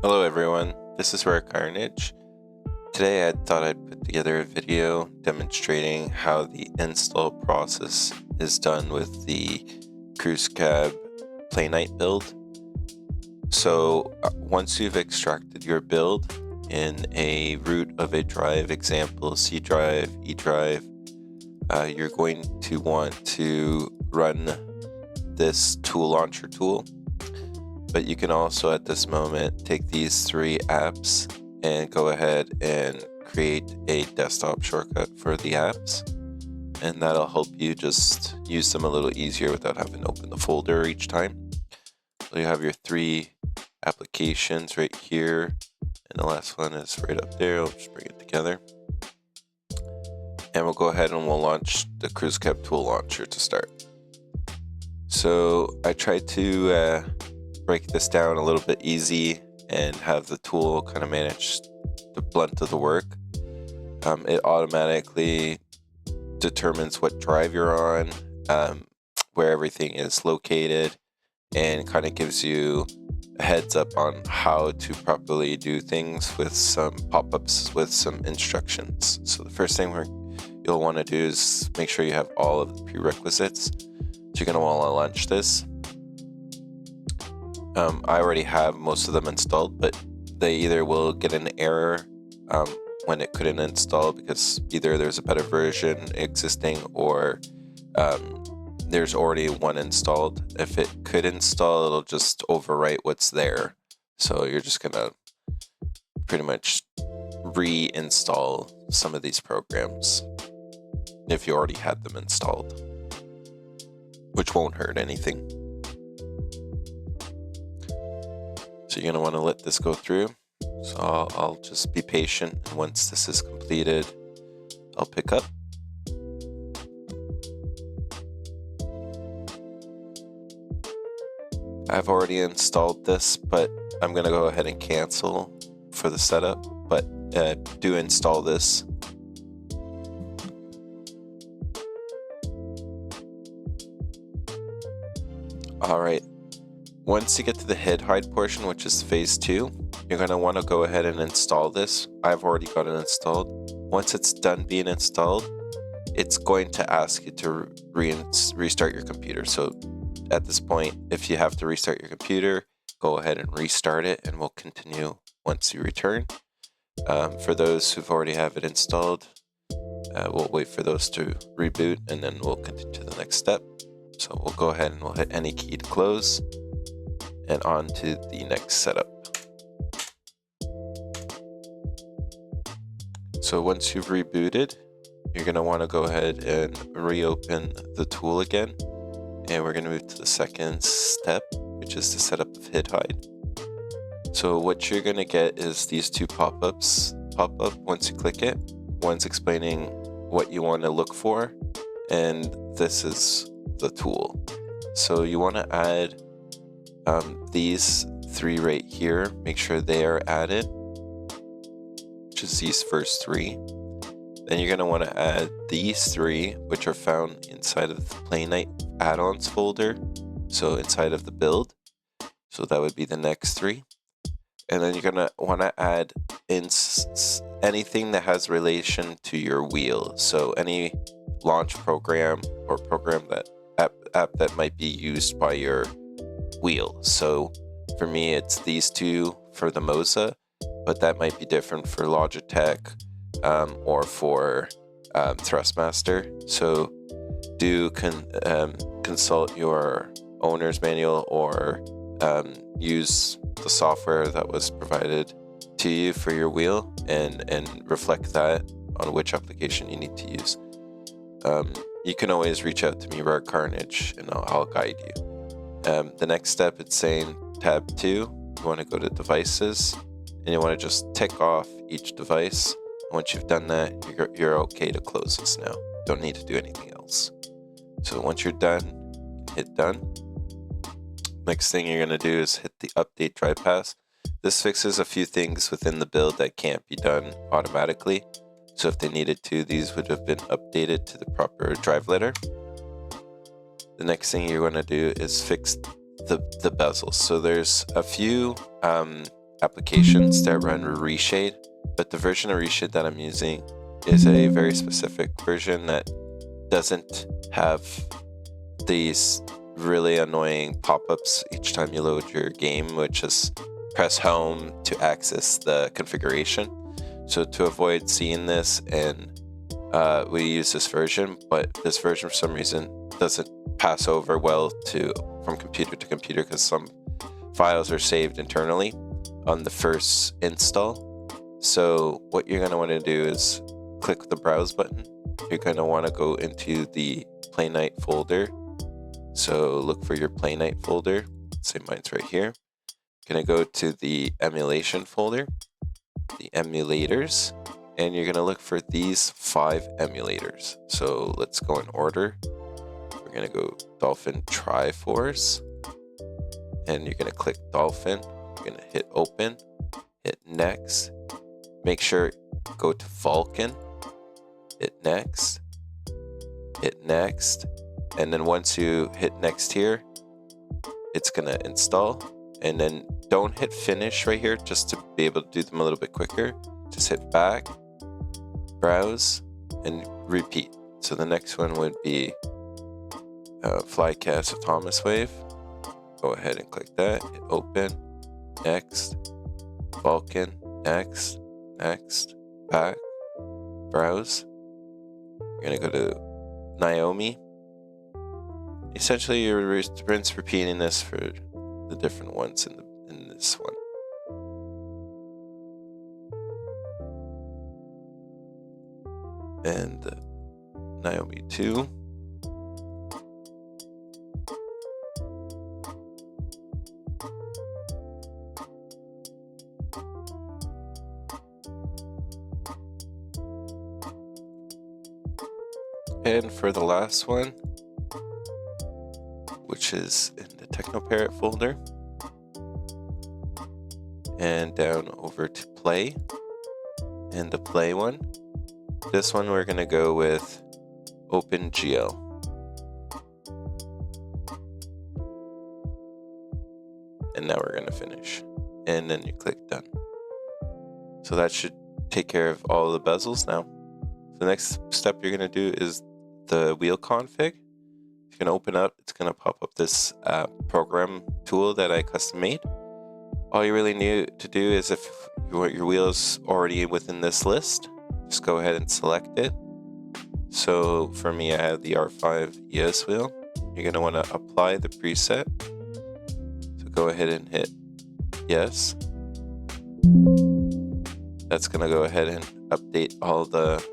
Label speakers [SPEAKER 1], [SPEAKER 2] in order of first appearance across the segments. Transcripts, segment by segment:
[SPEAKER 1] Hello everyone, this is Rare Carnage. Today I thought I'd put together a video demonstrating how the install process is done with the CRUIZCAB Playnite build. So once you've extracted your build in a root of a drive, example C drive, E drive, you're going to want to run this tool launcher tool. But you can also at this moment take these three apps and go ahead and create a desktop shortcut for the apps, and that'll help you just use them a little easier without having to open the folder each time. So you have your three applications right here, and the last one is right up there. I'll just bring it together, and we'll go ahead and we'll launch the CRUIZCAB tool launcher to start. So I tried to break this down a little bit easy and have the tool kind of manage the blunt of the work. It automatically determines what drive you're on, where everything is located, and kind of gives you a heads up on how to properly do things with some pop-ups with some instructions. So the first thing you'll want to do is make sure you have all of the prerequisites. So you're going to want to launch this. I already have most of them installed, but they either will get an error when it couldn't install because either there's a better version existing or there's already one installed. If it could install, it'll just overwrite what's there. So you're just gonna pretty much reinstall some of these programs if you already had them installed, which won't hurt anything. So you're going to want to let this go through. So I'll just be patient, and once this is completed, I'll pick up. I've already installed this, but I'm going to go ahead and cancel for the setup, but do install this. All right. Once you get to the head hide portion, which is phase 2, you're going to want to go ahead and install this. I've already got it installed. Once it's done being installed, it's going to ask you to restart your computer. So at this point, if you have to restart your computer, go ahead and restart it, and we'll continue once you return. For those who've already have it installed, we'll wait for those to reboot, and then we'll continue to the next step. So we'll go ahead and we'll hit any key to close. And on to the next setup. So once you've rebooted, you're going to want to go ahead and reopen the tool again. And we're going to move to the second step, which is the setup of hid hide. So what you're going to get is these two pop-ups pop up once you click it. One's explaining what you want to look for, and this is the tool. So you want to add these three right here, make sure they are added, which is these first three. Then you're going to want to add these three, which are found inside of the Playnite add-ons folder, so inside of the build. So that would be the next three. And then you're going to want to add in anything that has relation to your wheel. So any launch program or program that app that might be used by your wheel. So for me, it's these two for the Moza, but that might be different for Logitech or for Thrustmaster. So do consult your owner's manual or use the software that was provided to you for your wheel and reflect that on which application you need to use. You can always reach out to me, Rare Carnage, and I'll guide you. The next step, it's saying tab 2, you want to go to devices, and you want to just tick off each device. And once you've done that, you're okay to close this now. Don't need to do anything else. So once you're done, hit done. Next thing you're going to do is hit the update drive path. This fixes a few things within the build that can't be done automatically. So if they needed to, these would have been updated to the proper drive letter. The next thing you're going to do is fix the bezels. So there's a few applications that run Reshade, but the version of Reshade that I'm using is a very specific version that doesn't have these really annoying pop-ups each time you load your game, which is press home to access the configuration. So to avoid seeing this, and we use this version, but this version for some reason doesn't pass over well from computer to computer because some files are saved internally on the first install. So what you're going to want to do is click the browse button. You're going to want to go into the Playnite folder. So look for your Playnite folder. Say mine's right here. Going to go to the emulation folder, the emulators, and you're going to look for these 5 emulators. So let's go in order. We're going to go Dolphin Triforce, and you're going to click Dolphin. You're going to hit open, hit next. Make sure go to Vulkan, hit next, and then once you hit next here, it's going to install. And then don't hit finish right here, just to be able to do them a little bit quicker. Just hit back, browse, and repeat. So the next one would be Flycast Autonomous Wave. Go ahead and click that, hit open, next, Vulkan, next, back, browse. You're gonna go to Naomi. Essentially, you're rinse repeating this for the different ones in this one. And Naomi 2. And for the last one, which is in the Technoparrot folder, and down over to play, and the play one, this one we're going to go with OpenGL. And now we're going to finish, and then you click done. So that should take care of all the bezels now. The next step you're going to do is the wheel config. You're going to open up, it's going to pop up this program tool that I custom made. All you really need to do is, if your wheel is already within this list, just go ahead and select it. So for me, I have the R5 ES wheel. You're going to want to apply the preset. So go ahead and hit yes. That's going to go ahead and update all the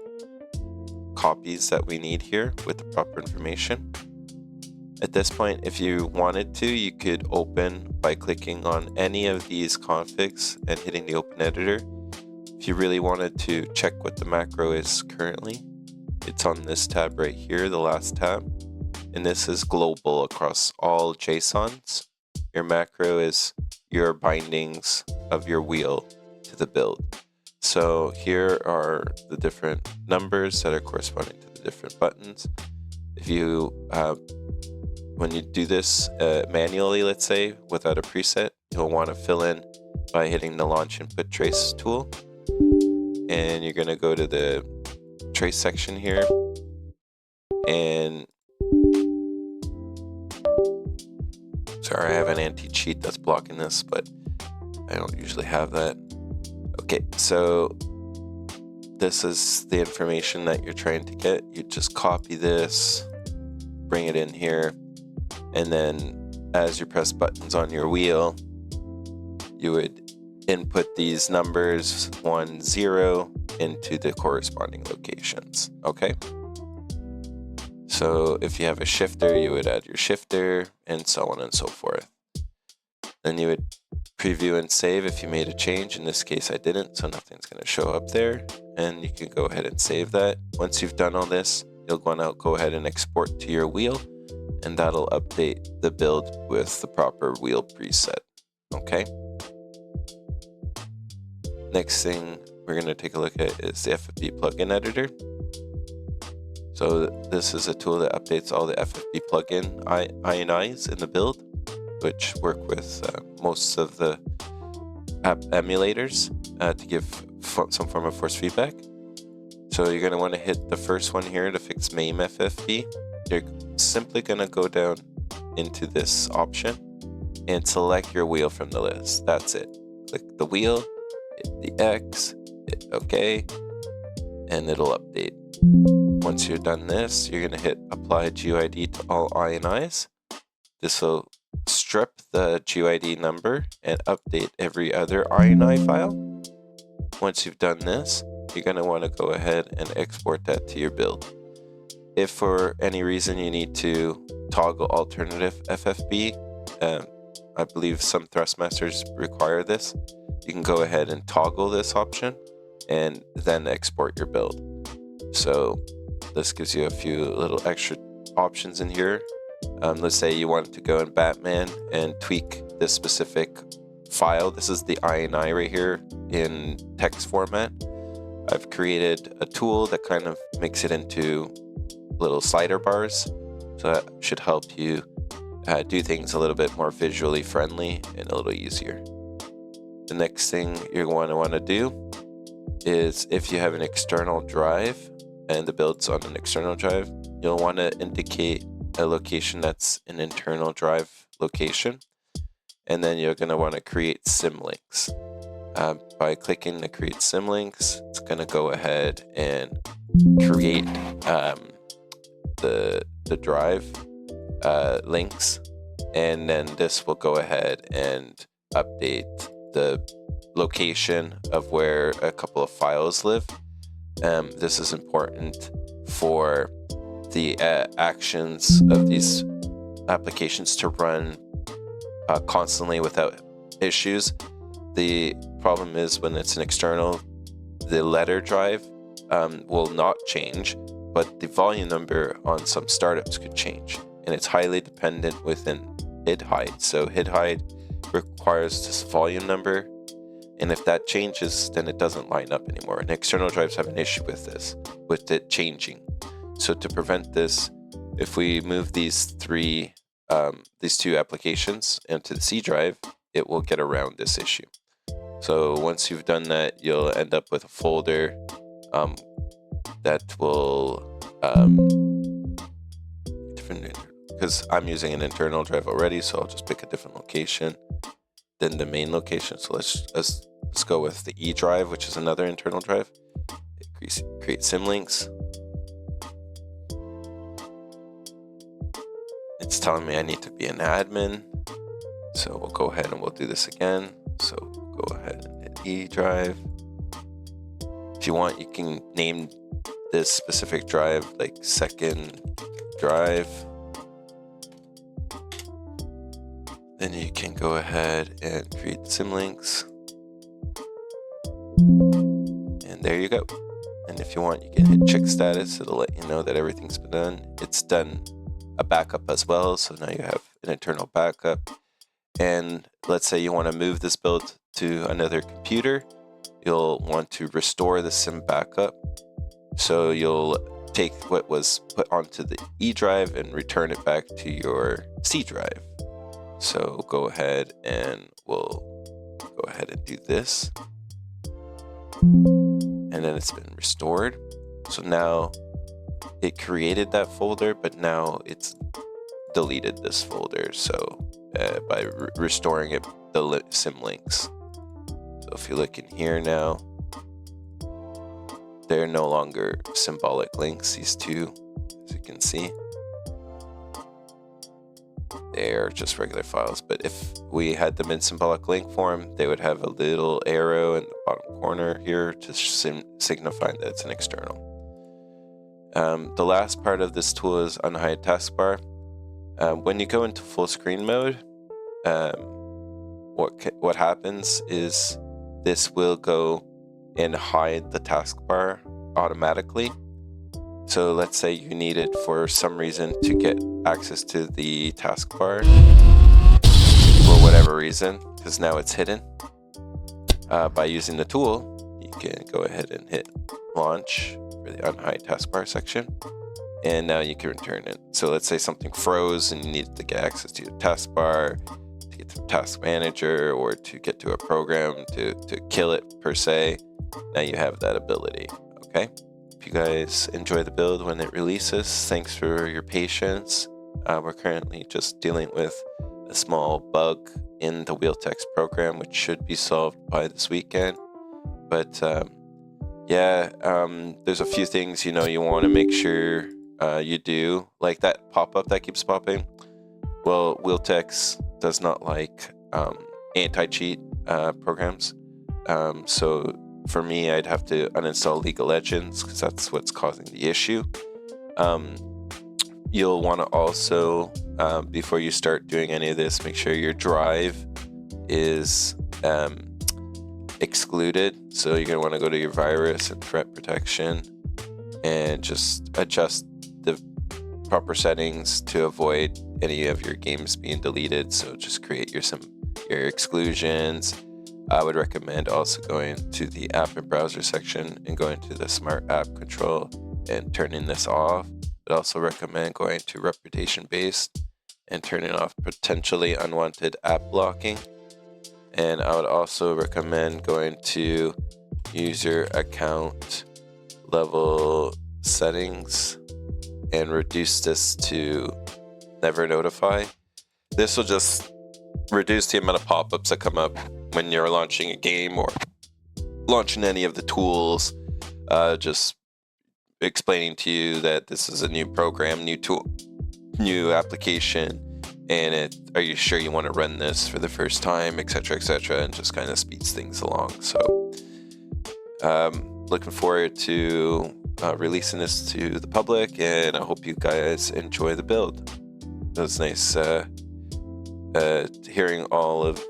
[SPEAKER 1] copies that we need here with the proper information. At this point, if you wanted to, you could open by clicking on any of these configs and hitting the open editor. If you really wanted to check what the macro is currently, it's on this tab right here, the last tab. And this is global across all JSONs. Your macro is your bindings of your wheel to the build. So here are the different numbers that are corresponding to the different buttons. If you when you do this manually, let's say, without a preset, you'll want to fill in by hitting the Launch Input Trace tool. And you're going to go to the trace section here. And sorry, I have an anti-cheat that's blocking this, but I don't usually have that. Okay, so this is the information that you're trying to get. You just copy this, bring it in here, and then as you press buttons on your wheel, you would input these numbers 1, 0 into the corresponding locations. Okay, so if you have a shifter, you would add your shifter, and so on and so forth. Then you would preview and save if you made a change. In this case, I didn't, so nothing's going to show up there. And you can go ahead and save that. Once you've done all this, you'll want to go ahead and export to your wheel, and that'll update the build with the proper wheel preset. Okay. Next thing we're going to take a look at is the FFP plugin editor. So this is a tool that updates all the FFP plugin INIs in the build, which work with most of the emulators to give some form of force feedback. So you're going to want to hit the first one here to fix MAME FFB. You're simply going to go down into this option and select your wheel from the list. That's it. Click the wheel, hit the X, hit OK, and it'll update. Once you're done this, you're going to hit apply GUID to all INIs. This will strip the GUID number and update every other INI file. Once you've done this, you're going to want to go ahead and export that to your build. If for any reason you need to toggle alternative FFB, I believe some Thrustmasters require this, you can go ahead and toggle this option and then export your build. So this gives you a few little extra options in here. Let's say you want to go in Batman and tweak this specific file. This is the INI right here in text format. I've created a tool that kind of makes it into little slider bars. So that should help you do things a little bit more visually friendly and a little easier. The next thing you're going to want to do is, if you have an external drive and the build's on an external drive, you'll want to indicate a location that's an internal drive location. And then you're going to want to create symlinks. By clicking the create symlinks, it's going to go ahead and create the drive links, and then this will go ahead and update the location of where a couple of files live. This is important for the actions of these applications to run constantly without issues. The problem is when it's an external, the letter drive will not change, but the volume number on some startups could change, and it's highly dependent within HID height. So HID height requires this volume number, and if that changes, then it doesn't line up anymore. And external drives have an issue with this, with it changing. So to prevent this, if we move these two applications into the C drive, it will get around this issue. So once you've done that, you'll end up with a folder that will because I'm using an internal drive already, so I'll just pick a different location than the main location. So let's go with the E drive, which is another internal drive. Create symlinks. It's telling me I need to be an admin, so we'll go ahead and we'll do this again. So we'll go ahead and hit E drive. If you want, you can name this specific drive like second drive. Then you can go ahead and create symlinks. And there you go. And if you want, you can hit check status. It'll let you know that everything's been done. It's done a backup as well. So now you have an internal backup. And let's say you want to move this build to another computer. You'll want to restore the sim backup. So you'll take what was put onto the E drive and return it back to your C drive. So go ahead and we'll go ahead and do this. And then it's been restored. So now it created that folder, but now it's deleted this folder. So by restoring it, the symlinks. So if you look in here now, they're no longer symbolic links, these two, as you can see. They're just regular files, but if we had them in symbolic link form, they would have a little arrow in the bottom corner here to signify that it's an external. The last part of this tool is unhide taskbar. When you go into full screen mode, what happens is this will go and hide the taskbar automatically. So let's say you need it for some reason to get access to the taskbar for whatever reason, because now it's hidden. By using the tool, you can go ahead and hit launch for the unhide taskbar section, and now you can return it. So let's say something froze and you needed to get access to your taskbar to get to a task manager or to get to a program to kill it per se, now you have that ability. Okay. If you guys enjoy the build when it releases, thanks for your patience. We're currently just dealing with a small bug in the WheelText program, which should be solved by this weekend. But yeah, there's a few things, you know, you want to make sure you do, like that pop-up that keeps popping. Well, WheelText does not like anti-cheat programs. So for me, I'd have to uninstall League of Legends because that's what's causing the issue. You'll want to also, before you start doing any of this, make sure your drive is excluded. So you're going to want to go to your virus and threat protection and just adjust the proper settings to avoid any of your games being deleted. So just create your exclusions. I would recommend also going to the app and browser section and going to the smart app control and turning this off. I'd also recommend going to reputation based and turning off potentially unwanted app blocking. And I would also recommend going to user account level settings and reduce this to never notify. This will just reduce the amount of pop-ups that come up when you're launching a game or launching any of the tools, just explaining to you that this is a new program, new tool, new application, and are you sure you want to run this for the first time, etc., and just kind of speeds things along. So looking forward to releasing this to the public, and I hope you guys enjoy the build. It was nice hearing all of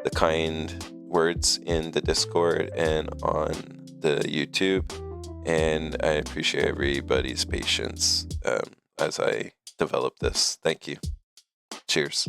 [SPEAKER 1] the kind words in the Discord and on the YouTube, and I appreciate everybody's patience as I develop this. Thank you. Cheers.